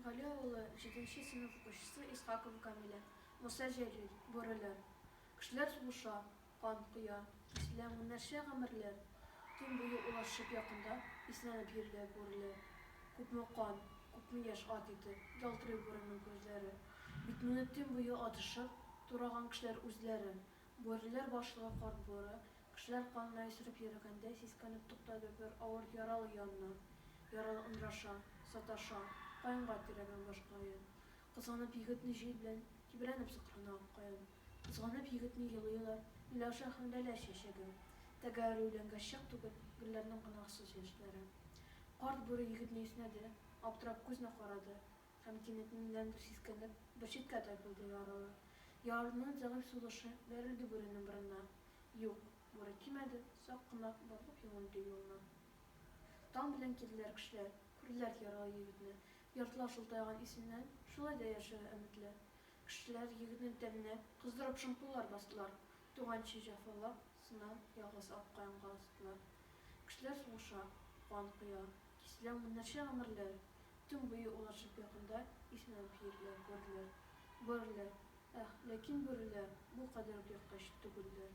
Галя улы 7 сынып укучысы Исхакова Камиля. Муса Җәлил, бүреләр. Кешеләр сугыша, кан коя, киселә меңнәрчә гомерләр. Төн буе улашып якында, иснәнеп йөриләр бүреләр. Күпме кан, күпме яшь ат ите, ялтырый бүренең күзләре. Бит моны төн буе атышып, тураган кешеләр үзләре. Бүреләр башлыгы карт бүре, кешеләр канына исереп йөргәндә сискәнеп туктады бер авыр яралы янына. Яралы ыңгыраша, саташа, каенга тирәгән башкаен. Кызганып егетне җил белән тибрәнеп сыкрана каен. Кызганып егетне елыйлар, Миләүшә һәм Ләлә чәчәге. Тәгәр үләнгә чак түгел, гөлләрнең гөнаһсыз яшьләре. Карт бүре егетне иснәде, аптырап күзенә карады. Һәм кинәт ниндидер сискәнеп, бер читкә тайпылды яралы. Ярының зәгыйфь сулышы бәрелде бүренең борынына. Юк, бүре тимәде, сак кына барып юынды юлына. Таң белән килделәр кешеләр, күрделәр яралы егетне. Яртылаш шултайган исеннән, шулай да яшәргә өметле. Кешеләр егетнең тәненә кыздырып шампуннар бастылар. Туганчы җәфалап, сыннан ялгыз ак каенга астылар. Кешеләр сугыша, кан коя, киселә меңнәрчә гомерләр. Төн буе улашып якында, иснәнеп йөриләр бүреләр. Бүреләр, ләкин бүреләр бу кадәр үк ерткыч түгелләр.